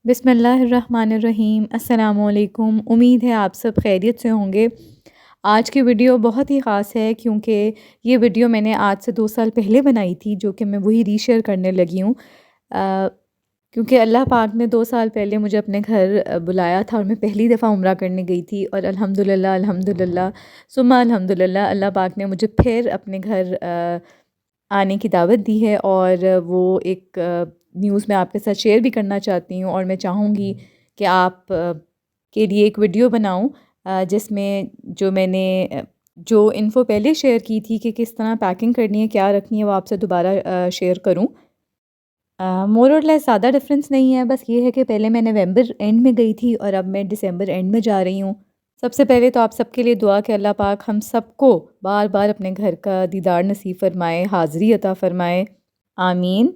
बिस्मिल्लाहिर्रहमानिर्रहीम। अस्सलामुअलैकुम। उम्मीद है आप सब खैरियत से होंगे। आज की वीडियो बहुत ही ख़ास है क्योंकि ये वीडियो मैंने आज से 2 साल पहले बनाई थी, जो कि मैं वही रीशेयर करने लगी हूँ। क्योंकि अल्लाह पाक ने 2 साल पहले मुझे अपने घर बुलाया था और मैं पहली दफ़ा उम्रा करने गई थी और अल्हम्दुलिल्लाह अल्हम्दुलिल्लाह सुम्मा अल्हम्दुलिल्लाह अल्लाह पाक ने मुझे फिर अपने घर आने की दावत दी है। और वो एक न्यूज़ मैं आपके साथ शेयर भी करना चाहती हूँ और मैं चाहूँगी कि आप के लिए एक वीडियो बनाऊँ जिसमें जो मैंने जो इन्फ़ो पहले शेयर की थी कि किस तरह पैकिंग करनी है, क्या रखनी है, वो आपसे दोबारा शेयर करूँ। मोर और लेस ज़्यादा डिफरेंस नहीं है, बस ये है कि पहले मैं नवंबर एंड में गई थी और अब मैं दिसंबर एंड में जा रही हूँ। सबसे पहले तो आप सबके लिए दुआ कि अल्लाह पाक हम सबको बार-बार अपने घर का दीदार नसीब फ़रमाए, हाज़िरी अता फ़रमाए, आमीन।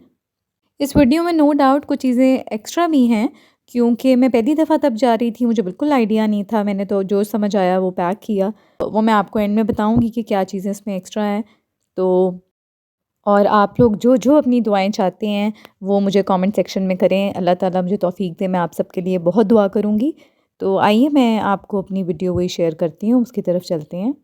इस वीडियो में नो डाउट कुछ चीज़ें एक्स्ट्रा भी हैं क्योंकि मैं पहली दफ़ा तब जा रही थी, मुझे बिल्कुल आइडिया नहीं था। मैंने तो जो समझ आया वो पैक किया। तो वो मैं आपको एंड में बताऊँगी कि क्या चीज़ें इसमें एक्स्ट्रा हैं। तो और आप लोग जो अपनी दुआएँ चाहते हैं वो मुझे कमेंट सेक्शन में करें। अल्लाह ताला मुझे तौफ़ीक दे, मैं आप सबके लिए बहुत दुआ करूँगी। तो आइए मैं आपको अपनी वीडियो वही शेयर करती हूँ, उसकी तरफ चलते हैं।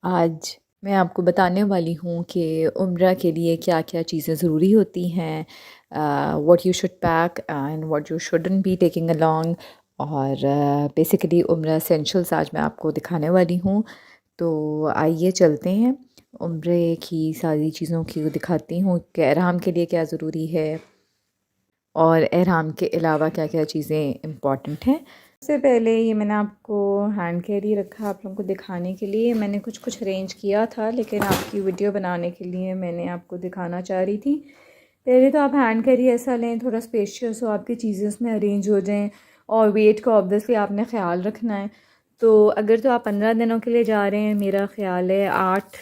आज मैं आपको बताने वाली हूँ कि उम्रा के लिए क्या-क्या चीज़ें ज़रूरी होती हैं, what you should pack and what you shouldn't be taking along. और बेसिकली उम्रा एसेंशियल्स आज मैं आपको दिखाने वाली हूँ। तो आइए चलते हैं, उम्रे की सारी चीज़ों की दिखाती हूँ कि एहराम के लिए क्या ज़रूरी है और एहराम के अलावा क्या-क्या चीज़ें इम्पॉर्टेंट हैं। सबसे पहले ये मैंने आपको हैंड कैरी रखा आप लोगों को दिखाने के लिए। मैंने कुछ अरेंज किया था लेकिन आपकी वीडियो बनाने के लिए मैंने आपको दिखाना चाह रही थी। पहले तो आप हैंड कैरी ऐसा लें थोड़ा स्पेशियस हो, आपकी चीज़ें उसमें अरेंज हो जाएं और वेट का ऑब्वियसली आपने ख़्याल रखना है। तो अगर तो आप 15 दिनों के लिए जा रहे हैं, मेरा ख़्याल है 8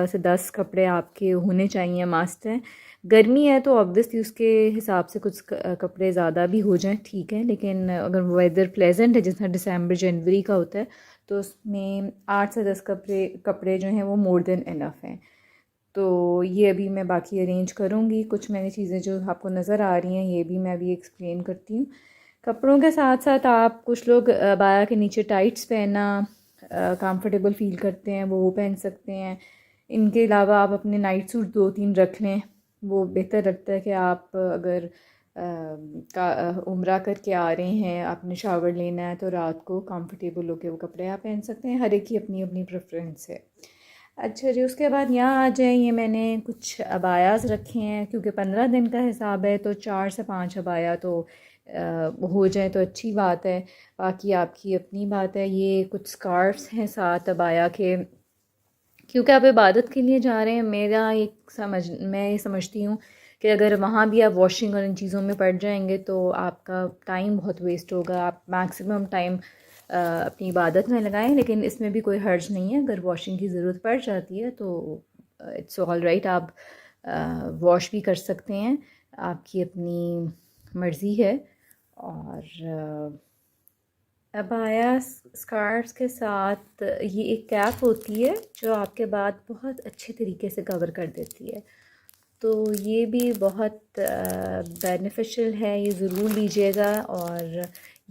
से 10 कपड़े आपके होने चाहिए, मस्ट है। गर्मी है तो ऑब्वियसली उसके हिसाब से कुछ कपड़े ज़्यादा भी हो जाएं, ठीक है। लेकिन अगर वेदर प्लेजेंट है जैसा दिसंबर जनवरी का होता है तो उसमें 8 से 10 कपड़े कपड़े जो हैं वो मोर देन इनफ हैं। तो ये अभी मैं बाकी अरेंज करूँगी। कुछ मैंने चीज़ें जो आपको नज़र आ रही हैं ये भी मैं अभी एक्सप्लेन करती हूँ। कपड़ों के साथ साथ आप कुछ लोग बाया के नीचे टाइट्स पहनना कंफर्टेबल फ़ील करते हैं, वो पहन सकते हैं। इनके अलावा आप अपने नाइट सूट 2-3 रख लें, वो बेहतर लगता है कि आप अगर उम्रा करके आ रहे हैं, आपने शावर लेना है तो रात को कंफर्टेबल होके वो कपड़े आप पहन सकते हैं। हर एक की अपनी अपनी प्रेफरेंस है। अच्छा जी, उसके बाद यहाँ आ जाए, ये मैंने कुछ अबायास रखे हैं क्योंकि 15 दिन का हिसाब है तो 4 से 5 अबाया तो हो जाए तो अच्छी बात है। बाकी आपकी अपनी बात है। ये कुछ स्कार्फ्स हैं साथ अबाया के, क्योंकि आप इबादत के लिए जा रहे हैं। मैं ये समझती हूँ कि अगर वहाँ भी आप वॉशिंग और इन चीज़ों में पड़ जाएंगे तो आपका टाइम बहुत वेस्ट होगा। आप मैक्सिमम टाइम अपनी इबादत में लगाएं, लेकिन इसमें भी कोई हर्ज नहीं है। अगर वॉशिंग की ज़रूरत पड़ जाती है तो इट्स ऑल राइट, आप वॉश भी कर सकते हैं, आपकी अपनी मर्ज़ी है। और अबाया स्कार्फ्स के साथ ये एक कैप होती है जो आपके बात बहुत अच्छे तरीके से कवर कर देती है। तो ये भी बहुत बेनिफिशियल है, ये ज़रूर लीजिएगा। और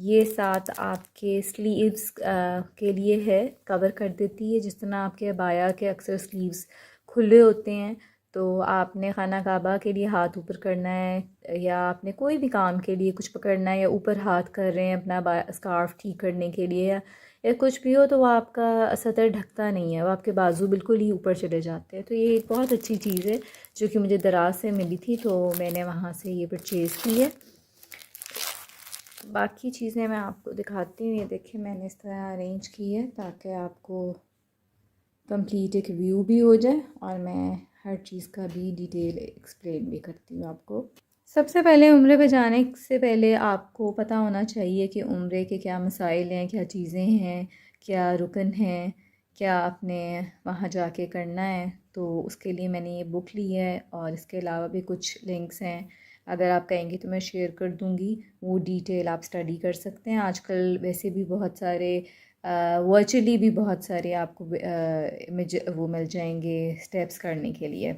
ये साथ आपके स्लीव्स के लिए है, कवर कर देती है। जिस तरह आपके अबाया के अक्सर स्लीव्स खुले होते हैं तो आपने खाना काबा के लिए हाथ ऊपर करना है या आपने कोई भी काम के लिए कुछ पकड़ना है या ऊपर हाथ कर रहे हैं अपना स्कार्फ ठीक करने के लिए या कुछ भी हो, तो वो आपका सतर ढकता नहीं है, वो आपके बाजू बिल्कुल ही ऊपर चले जाते हैं। तो ये एक बहुत अच्छी चीज़ है जो कि मुझे दराज से मिली थी तो मैंने वहाँ से ये परचेज़ की है। बाकी चीज़ें मैं आपको दिखाती हूँ। ये देखिए मैंने इस तरह अरेंज की है ताकि आपको कंप्लीट एक व्यू भी हो जाए और मैं हर चीज़ का भी डिटेल एक्सप्लेन भी करती हूँ आपको। सबसे पहले उम्रे पे जाने से पहले आपको पता होना चाहिए कि उम्रे के क्या मसाइल हैं, क्या चीज़ें हैं, क्या रुकन हैं, क्या आपने वहाँ जाके करना है। तो उसके लिए मैंने ये बुक ली है और इसके अलावा भी कुछ लिंक्स हैं, अगर आप कहेंगे तो मैं शेयर कर दूँगी, वो डिटेल आप स्टडी कर सकते हैं। आजकल वैसे भी बहुत सारे वर्चुअली भी बहुत सारे आपको इमेज वो मिल जाएंगे स्टेप्स करने के लिए।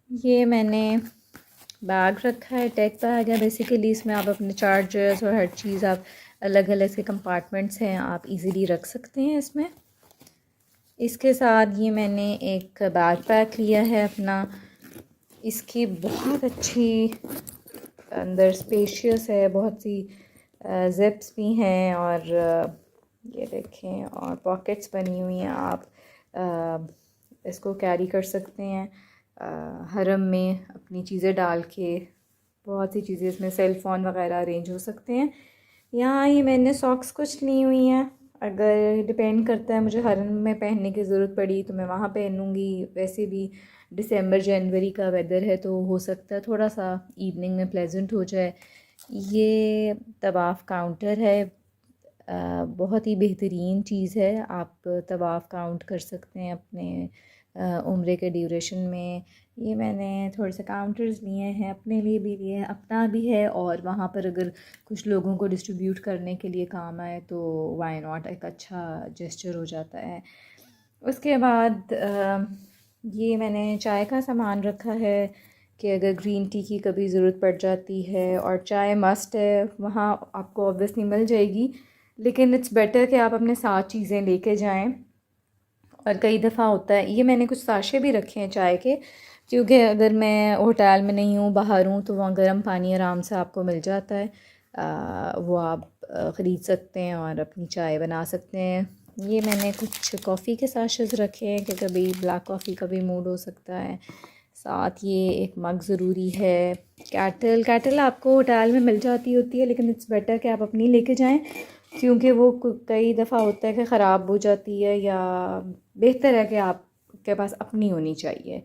ये मैंने बैग रखा है, टेक बैग है बेसिकली। इसमें आप अपने चार्जर्स और हर चीज़ आप अलग अलग से कंपार्टमेंट्स हैं, आप इजीली रख सकते हैं इसमें। इसके साथ ये मैंने एक बैग पैक लिया है अपना। इसकी बहुत अच्छी अंदर स्पेशियस है, बहुत सी जिप्स भी हैं और ये देखें और पॉकेट्स बनी हुई हैं। आप इसको कैरी कर सकते हैं हरम में अपनी चीज़ें डाल के। बहुत सी चीज़ें इसमें सेल फ़ोन वगैरह अरेंज हो सकते हैं। यहाँ ये मैंने सॉक्स कुछ ली हुई हैं, अगर डिपेंड करता है मुझे हरम में पहनने की ज़रूरत पड़ी तो मैं वहाँ पहनूँगी। वैसे भी दिसंबर जनवरी का वेदर है तो हो सकता है थोड़ा सा इवनिंग में प्लेजेंट हो जाए। ये तवाफ़ काउंटर है, बहुत ही बेहतरीन चीज़ है। आप तवाफ़ काउंट कर सकते हैं अपने उम्रे के ड्यूरेशन में। ये मैंने थोड़े से काउंटर्स लिए हैं, अपने लिए भी लिए हैं, अपना भी है, और वहाँ पर अगर कुछ लोगों को डिस्ट्रीब्यूट करने के लिए काम आए तो वाई नॉट, एक अच्छा जेस्चर हो जाता है। उसके बाद ये मैंने चाय का सामान रखा है कि अगर ग्रीन टी की कभी ज़रूरत पड़ जाती है, और चाय मस्ट है वहाँ आपको ऑब्वियसली मिल जाएगी, लेकिन इट्स बेटर कि आप अपने साथ चीज़ें लेके जाएं। और कई दफ़ा होता है, ये मैंने कुछ साशे भी रखे हैं चाय के, क्योंकि अगर मैं होटल में नहीं हूँ, बाहर हूँ, तो वहाँ गर्म पानी आराम से आपको मिल जाता है। वो आप ख़रीद सकते हैं और अपनी चाय बना सकते हैं। ये मैंने कुछ कॉफ़ी के साशेस रखे हैं कि कभी ब्लैक कॉफ़ी का भी मूड हो सकता है। साथ ये एक मग ज़रूरी है। कैटल आपको होटल में मिल जाती होती है, लेकिन इट्स बेटर कि आप अपनी लेके जाएं, क्योंकि वो कई दफ़ा होता है कि ख़राब हो जाती है, या बेहतर है कि आपके पास अपनी होनी चाहिए।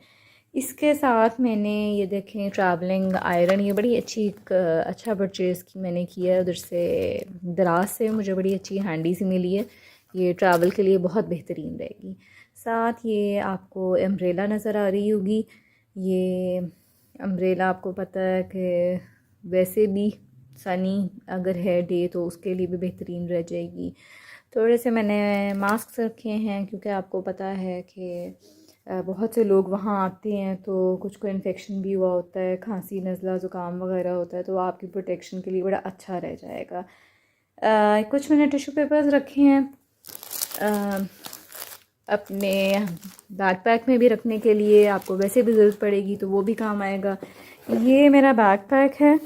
इसके साथ मैंने ये देखें ट्रैवलिंग आयरन, ये बड़ी अच्छी अच्छा परचेज़ की मैंने किया है उधर से, दराज से मुझे बड़ी अच्छी हैंडी सी मिली है। ये ट्रैवल के लिए बहुत बेहतरीन रहेगी। साथ ये आपको अम्ब्रेला नज़र आ रही होगी। ये अम्ब्रेला आपको पता है कि वैसे भी सनी अगर है डे तो उसके लिए भी बेहतरीन रह जाएगी। थोड़े से मैंने मास्क रखे हैं, क्योंकि आपको पता है कि बहुत से लोग वहाँ आते हैं तो कुछ को इन्फेक्शन भी हुआ होता है, खांसी नज़ला ज़ुकाम वगैरह होता है, तो आपकी प्रोटेक्शन के लिए बड़ा अच्छा रह जाएगा। कुछ मैंने टिश्यू पेपर्स रखे हैं अपने बैकपैक में भी रखने के लिए, आपको वैसे भी ज़रूरत पड़ेगी तो वो भी काम आएगा। ये मेरा बैकपैक है।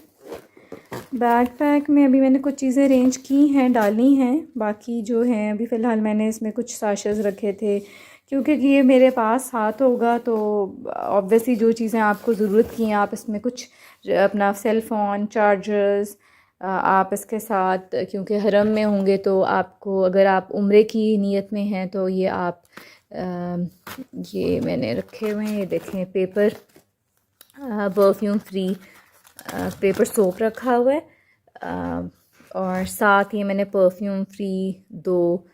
बैकपैक में अभी मैंने कुछ चीज़ें अरेंज की हैं, डालनी हैं, बाकी जो हैं अभी फ़िलहाल मैंने इसमें कुछ साशेज़ रखे थे, क्योंकि ये मेरे पास हाथ होगा तो ऑब्वियसली जो चीज़ें आपको ज़रूरत की हैं आप इसमें कुछ अपना सेल फ़ोन, चार्जर्स, आप इसके साथ, क्योंकि हरम में होंगे तो आपको, अगर आप उम्रे की नीयत में हैं तो ये आप ये मैंने रखे हुए हैं, ये देखें paper perfume free paper soap रखा हुआ है, और साथ ये मैंने परफ्यूम फ्री 2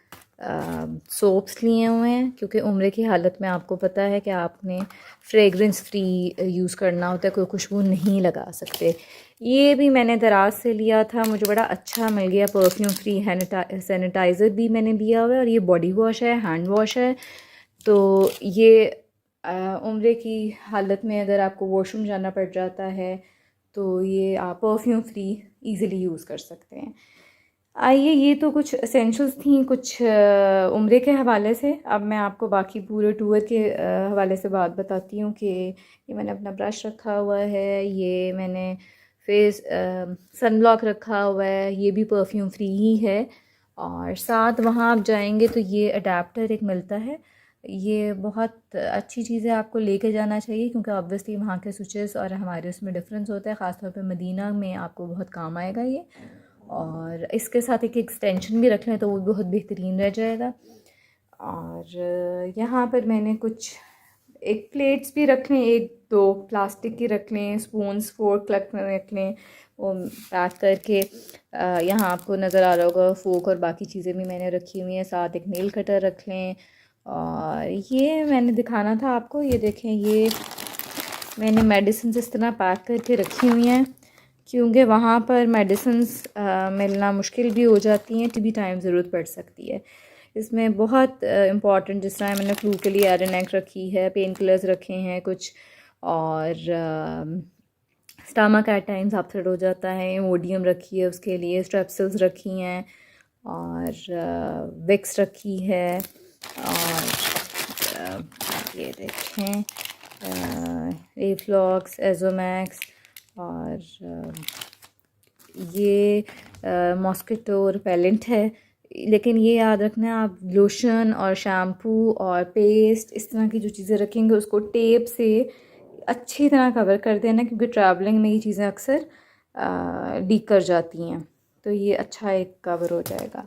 सोप्स लिए हुए हैं, क्योंकि उम्रे की हालत में आपको पता है कि आपने फ्रेगरेंस फ्री यूज़ करना होता है, कोई खुशबू नहीं लगा सकते। ये भी मैंने दराज से लिया था, मुझे बड़ा अच्छा मिल गया। परफ्यूम फ्री सैनिटाइज़र भी मैंने लिया हुआ है, और ये बॉडी वॉश है, हैंड वॉश है। तो ये उम्रे की हालत में अगर आपको वॉशरूम जाना पड़ जाता है तो ये आप परफ्यूम फ्री इजीली यूज़ कर सकते हैं। आइए, ये तो कुछ एसेंशियल्स थी कुछ उम्रे के हवाले से। अब मैं आपको बाकी पूरे टूर के हवाले से बात बताती हूँ कि ये मैंने अपना ब्रश रखा हुआ है, ये मैंने फेस सन ब्लॉक रखा हुआ है, ये भी परफ्यूम फ्री ही है। और साथ वहाँ आप जाएंगे तो ये अडेप्टर एक मिलता है, ये बहुत अच्छी चीज़ है, आपको लेके जाना चाहिए, क्योंकि ऑब्वियसली वहाँ के स्विचेस और हमारे उसमें डिफरेंस होता है, ख़ासतौर पे मदीना में आपको बहुत काम आएगा ये। और इसके साथ एक एक्सटेंशन भी रख लें तो वो भी बहुत बेहतरीन रह जाएगा। और यहाँ पर मैंने कुछ एक प्लेट्स भी रख लें, 1-2 प्लास्टिक की रख लें, स्पून्स फोर्क रख लें, वो पैक करके। यहाँ आपको नज़र आ रहा होगा फोक और बाकी चीज़ें भी मैंने रखी हुई हैं, साथ एक नेल कटर रख लें। और ये मैंने दिखाना था आपको, ये देखें, ये मैंने मेडिसिन इस तरह पैक करके रखी हुई हैं, क्योंकि वहाँ पर मेडिसिन्स मिलना मुश्किल भी हो जाती हैं, भी टाइम ज़रूरत पड़ सकती है। इसमें बहुत इम्पॉर्टेंट, जिस तरह मैंने फ्लू के लिए एरेनेक रखी है, पेन किलर्स रखे हैं कुछ, और स्टमक एट टाइम्स अपसेट हो जाता है। इमोडियम रखी है उसके लिए, स्ट्रेप्सिल्स रखी हैं और विक्स रखी है। और ये देखें एफ्लॉक्स, एजोमैक्स और ये मॉस्किटो रिपेलेंट है। लेकिन ये याद रखना आप लोशन और शैम्पू और पेस्ट इस तरह की जो चीज़ें रखेंगे उसको टेप से अच्छी तरह कवर कर देना, क्योंकि ट्रैवलिंग में ये चीज़ें अक्सर लीक कर जाती हैं। तो ये अच्छा एक कवर हो जाएगा।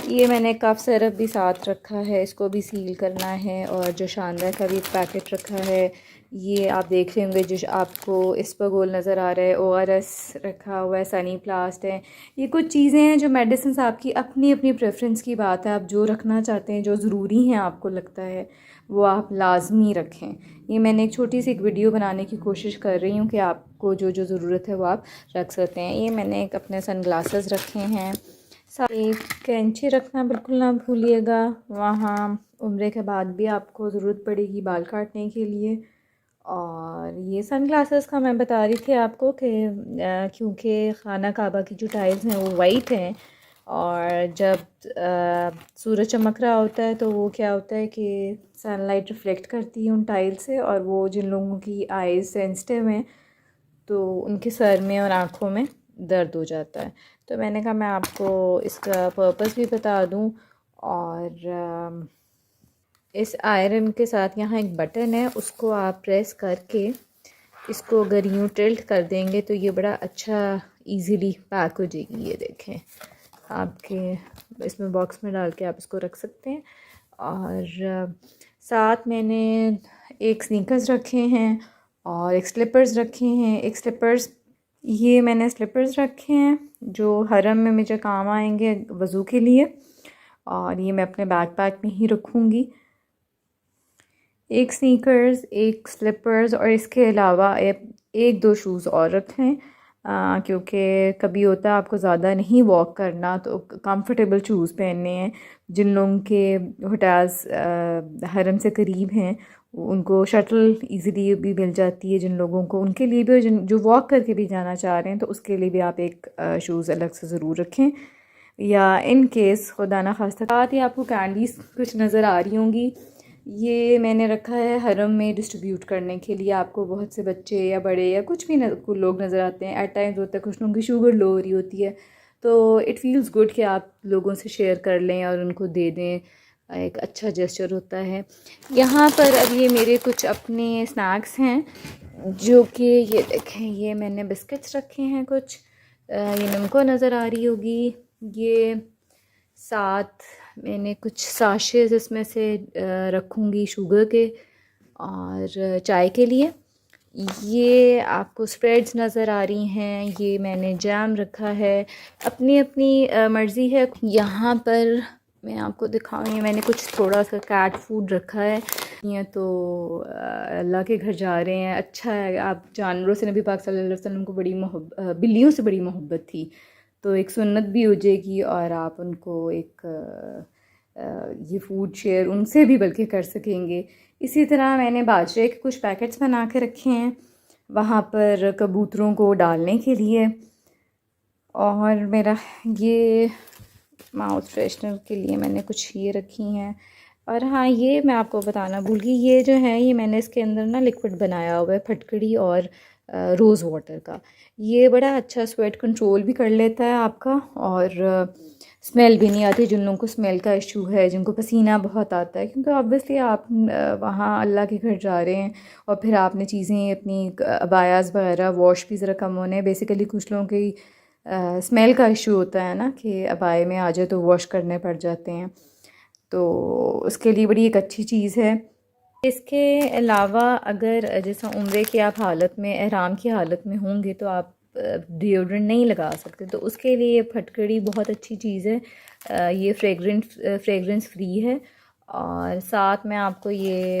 ये मैंने कफ सिरप भी साथ रखा है, इसको भी सील करना है। और जो शानदार का भी एक पैकेट रखा है, ये आप देख रहे होंगे जो आपको इस पर गोल नज़र आ रहा है, ORS रखा हुआ है, सनी प्लास्ट है। ये कुछ चीज़ें हैं जो मेडिसिन आपकी अपनी अपनी प्रेफरेंस की बात है, आप जो रखना चाहते हैं, जो ज़रूरी हैं आपको लगता है वो आप लाजमी रखें। ये मैंने एक छोटी सी एक वीडियो बनाने की कोशिश कर रही हूँ कि आपको जो जो ज़रूरत है वो आप रख सकते हैं। ये मैंने एक अपने सन ग्लासेस रखे हैं। एक कैंची रखना बिल्कुल ना भूलिएगा, वहाँ उम्रे के बाद भी आपको ज़रूरत पड़ेगी बाल काटने के लिए। और ये सन ग्लासेस का मैं बता रही थी आपको कि क्योंकि खाना काबा की जो टाइल्स हैं वो वाइट हैं, और जब सूरज चमक रहा होता है तो वो क्या होता है कि सनलाइट रिफ्लेक्ट करती है उन टाइल से, और वो जिन लोगों की आइज़ सेंसिटिव हैं तो उनके सर में और आँखों में दर्द हो जाता है। तो मैंने कहा मैं आपको इसका पर्पस भी बता दूं। और इस आयरन के साथ यहाँ एक बटन है, उसको आप प्रेस करके इसको अगर यूँ टिल्ट कर देंगे तो ये बड़ा अच्छा इजीली पैक हो जाएगी। ये देखें, आपके इसमें बॉक्स में डाल के आप इसको रख सकते हैं। और साथ मैंने एक स्नीकर्स रखे हैं और एक स्लिपर्स रखे हैं। एक स्लिपर्स, ये मैंने स्लिपर्स रखे हैं जो हरम में मुझे काम आएंगे वज़ू के लिए, और ये मैं अपने बैकपैक में ही रखूँगी। एक स्नीकर्स, एक स्लिपर्स और इसके अलावा एक दो शूज़ और रखें, क्योंकि कभी होता है आपको ज़्यादा नहीं वॉक करना तो कंफर्टेबल शूज़ पहनने हैं। जिन लोगों के होटल्स हरम से करीब हैं उनको शटल इजीली भी मिल जाती है, जिन लोगों को, उनके लिए भी, जिन जो वॉक करके भी जाना चाह रहे हैं तो उसके लिए भी आप एक शूज़ अलग से ज़रूर रखें। या इन केस खुदा ना खास्ता साथ ही आपको कैंडीज़ कुछ नज़र आ रही होंगी, ये मैंने रखा है हरम में डिस्ट्रीब्यूट करने के लिए। आपको बहुत से बच्चे या बड़े या कुछ भी लोग नज़र आते हैं, एट टाइम्स होता है कुछ लोगों की शुगर लो हो रही होती है, तो इट फील्स गुड कि आप लोगों से शेयर कर लें और उनको दे दें, एक अच्छा जेस्चर होता है। यहाँ पर अब ये मेरे कुछ अपने स्नैक्स हैं जो कि ये देखें, ये मैंने बिस्किट्स रखे हैं कुछ, ये नमको नज़र आ रही होगी। ये साथ मैंने कुछ साशेज़ इसमें से रखूँगी शुगर के और चाय के लिए। ये आपको स्प्रेड्स नज़र आ रही हैं, ये मैंने जैम रखा है, अपनी अपनी मर्ज़ी है। यहाँ पर मैं आपको दिखाऊँ, ये मैंने कुछ थोड़ा सा कैट फूड रखा है। ये तो अल्लाह के घर जा रहे हैं, अच्छा है। आप जानवरों से, नबी पाक सल्लल्लाहु अलैहि वसल्लम को बड़ी बिल्लियों से बड़ी मोहब्बत थी, तो एक सुन्नत भी हो जाएगी और आप उनको एक ये फूड शेयर उनसे भी बल्कि कर सकेंगे। इसी तरह मैंने बाजरे के कुछ पैकेट्स बना के रखे हैं वहाँ पर कबूतरों को डालने के लिए। और मेरा ये माउथ फ्रेशनर के लिए मैंने कुछ ये रखी हैं। और हाँ, ये मैं आपको बताना भूल गई, ये जो है ये मैंने इसके अंदर ना लिक्विड बनाया हुआ है फटकड़ी और रोज़ वाटर का। ये बड़ा अच्छा स्वेट कंट्रोल भी कर लेता है आपका, और स्मेल भी नहीं आती। जिन लोगों को स्मेल का इशू है, जिनको पसीना बहुत आता है, क्योंकि ऑब्वियसली आप वहाँ अल्लाह के घर जा रहे हैं और फिर आपने चीज़ें अपनी अबायास वगैरह वॉश भी ज़रा कम होने। बेसिकली कुछ लोगों की स्मेल का इशू होता है ना कि अबाए में आ जाए तो वॉश करने पड़ जाते हैं, तो उसके लिए बड़ी एक अच्छी चीज़ है। इसके अलावा अगर जैसा उम्रे की आप हालत में, एहराम की हालत में होंगे तो आप डिओड्रेंट नहीं लगा सकते, तो उसके लिए फटकड़ी बहुत अच्छी चीज़ है। ये फ्रेगरेंस फ्री है। और साथ में आपको ये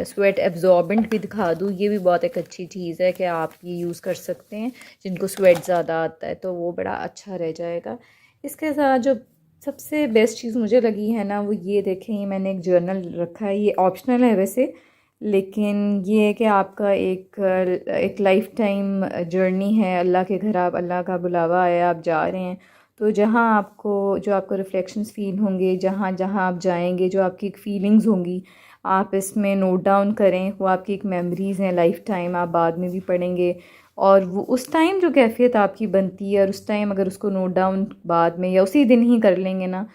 स्वेट एब्जॉर्बेंट भी दिखा दूँ, ये भी बहुत एक अच्छी चीज़ है कि आप ये यूज़ कर सकते हैं जिनको स्वेट ज़्यादा आता है, तो वो बड़ा अच्छा रह जाएगा। इसके साथ जो सबसे बेस्ट चीज़ मुझे लगी है ना, वो ये देखें, ये मैंने एक जर्नल रखा है, ये ऑप्शनल है वैसे, लेकिन ये है कि आपका एक लाइफ टाइम जर्नी है। अल्लाह के घर आप, अल्लाह का बुलावा है, आप जा रहे हैं। तो जहाँ आपको जो आपको रिफ्लेक्शंस फ़ील होंगे, जहाँ जहाँ आप जाएंगे, जो आपकी एक फ़ीलिंग्स होंगी, आप इसमें नोट डाउन करें। वो आपकी एक मेमोरीज़ हैं लाइफ टाइम, आप बाद में भी पढ़ेंगे। और वो उस टाइम जो कैफ़ियत आपकी बनती है, और उस टाइम अगर उसको नोट डाउन बाद में या उसी दिन ही कर लेंगे ना,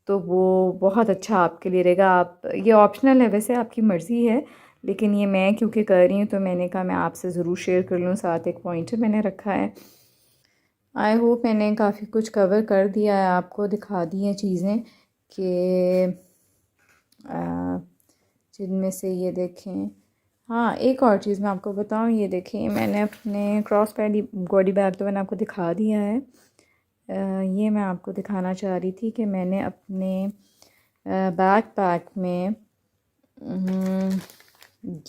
तो वो बहुत अच्छा आपके लिए रहेगा। आप, ये ऑप्शनल है वैसे, आपकी मर्ज़ी है, लेकिन ये मैं क्योंकि कर रही हूँ तो मैंने कहा मैं आपसे ज़रूर शेयर कर लूँ। साथ एक पॉइंटर मैंने रखा है। आई होप मैंने काफ़ी कुछ कवर कर दिया है, आपको दिखा दी हैं चीज़ें कि जिनमें से ये देखें। हाँ, एक और चीज़ मैं आपको बताऊँ, ये देखें, मैंने अपने क्रॉस बॉडी बैग तो मैंने आपको दिखा दिया है। ये मैं आपको दिखाना चाह रही थी कि मैंने अपने बैक पैक में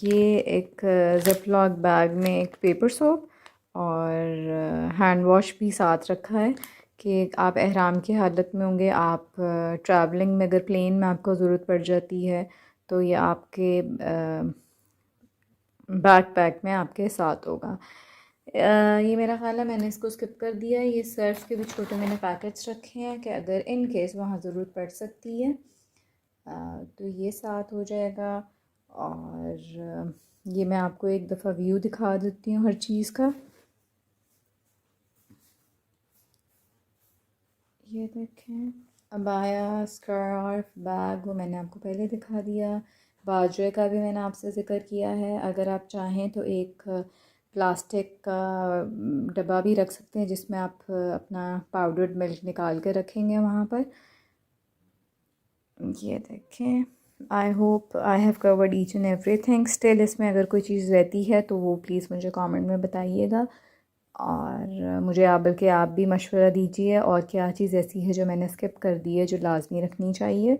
ये एक ज़िपलॉक बैग में एक पेपर सोप और हैंड वॉश भी साथ रखा है कि आप एहराम की हालत में होंगे, आप ट्रैवलिंग में अगर प्लेन में आपको ज़रूरत पड़ जाती है तो ये आपके बैक पैक में आपके साथ होगा। ये मेरा ख़्याल है मैंने इसको स्किप कर दिया है। ये सर्फ के भी छोटे मैंने पैकेट्स रखे हैं कि अगर इन केस वहाँ ज़रूरत पड़ सकती है तो ये साथ हो जाएगा। और ये मैं आपको एक दफ़ा व्यू दिखा देती हूँ हर चीज़ का। ये देखें, अबाया, स्कार्फ, बैग, वो मैंने आपको पहले दिखा दिया। बाजरे का भी मैंने आपसे ज़िक्र किया है। अगर आप चाहें तो एक प्लास्टिक का डब्बा भी रख सकते हैं जिसमें आप अपना पाउडर्ड मिल्क निकाल कर रखेंगे वहाँ पर। ये देखें, I hope I have covered each and everything. Still इसमें अगर कोई चीज़ रहती है तो वो प्लीज़ मुझे कमेंट में बताइएगा। और मुझे आप, बल्कि आप भी मशवरा दीजिए और क्या चीज़ ऐसी है जो मैंने स्किप कर दी है जो लाजमी रखनी चाहिए।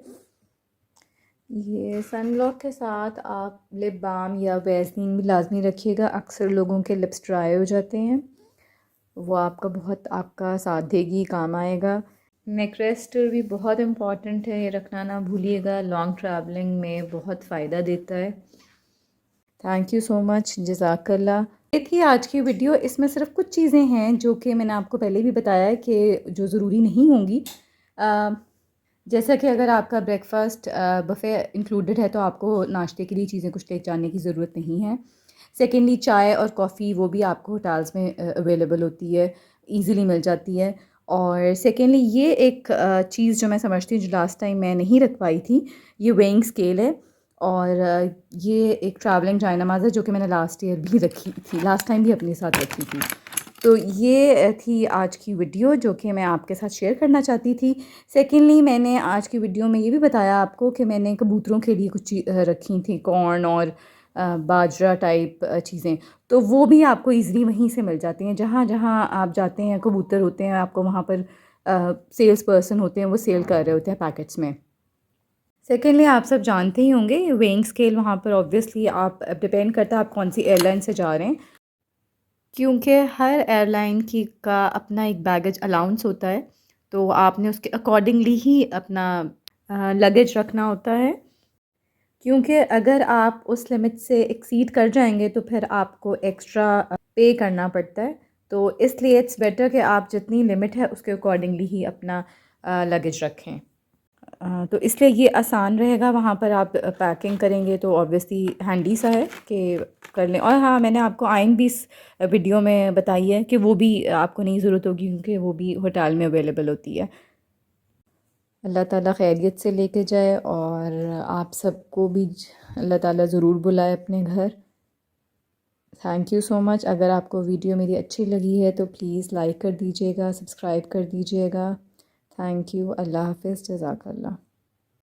ये सनब्लॉक के साथ आप लिप बाम या वैसलीन भी लाजमी रखिएगा। अक्सर लोगों के लिप्स ड्राई हो जाते हैं, वो आपका बहुत आपका साथ देगी, काम आएगा। नेक रेस्टर भी बहुत इम्पॉर्टेंट है, ये रखना ना भूलिएगा, लॉन्ग ट्रैवलिंग में बहुत फ़ायदा देता है। थैंक यू सो मच, जज़ाकल्ला। ये थी आज की वीडियो। इसमें सिर्फ कुछ चीज़ें हैं जो कि मैंने आपको पहले भी बताया है कि जो ज़रूरी नहीं होंगी। जैसा कि अगर आपका ब्रेकफास्ट बफ़े इंक्लूडेड है तो आपको नाश्ते के लिए चीज़ें कुछ ले जाने की ज़रूरत नहीं है। सेकेंडली, चाय और कॉफ़ी वो भी आपको होटल्स में अवेलेबल होती है, ईज़िली मिल जाती है। और सेकेंडली, ये एक चीज़ जो मैं समझती हूँ जो लास्ट टाइम मैं नहीं रख पाई थी, ये वेइंग स्केल है। और ये एक ट्रैवलिंग जायनमाज़ है जो कि मैंने लास्ट ईयर भी रखी थी, लास्ट टाइम भी अपने साथ रखी थी। तो ये थी आज की वीडियो जो कि मैं आपके साथ शेयर करना चाहती थी। सेकेंडली, मैंने आज की वीडियो में ये भी बताया आपको कि मैंने कबूतरों के लिए कुछ रखी थी, कॉर्न और बाजरा टाइप चीज़ें। तो वो भी आपको ईज़िली वहीं से मिल जाती हैं। जहाँ जहाँ आप जाते हैं कबूतर होते हैं, आपको वहाँ पर सेल्स पर्सन होते हैं, वो सेल कर रहे होते हैं पैकेट्स में। सेकेंडली, आप सब जानते ही होंगे वेइंग स्केल वहाँ पर ऑब्वियसली आप डिपेंड करता है आप कौन सी एयरलाइन से जा रहे हैं, क्योंकि हर एयरलाइन की का अपना एक बैगेज अलाउंस होता है। तो आपने उसके अकॉर्डिंगली ही अपना लगेज रखना होता है, क्योंकि अगर आप उस लिमिट से एक्सीड कर जाएंगे तो फिर आपको एक्स्ट्रा पे करना पड़ता है। तो इसलिए इट्स बेटर कि आप जितनी लिमिट है उसके अकॉर्डिंगली ही अपना लगेज रखें। तो इसलिए ये आसान रहेगा। वहाँ पर आप पैकिंग करेंगे तो ऑब्वियसली हैंडी सा है कि कर लें। और हाँ, मैंने आपको आइन भी इस वीडियो में बताई है कि वो भी आपको नहीं ज़रूरत होगी क्योंकि वो भी होटल में अवेलेबल होती है। अल्लाह ताला खैरियत से लेके जाए और आप सबको भी अल्लाह ताला ज़रूर बुलाए अपने घर। Thank you so much. अगर आपको वीडियो मेरी अच्छी लगी है तो प्लीज़ लाइक कर दीजिएगा, सब्सक्राइब कर दीजिएगा। Thank you. अल्लाह हाफ़िज़, जज़ाकल्लाह।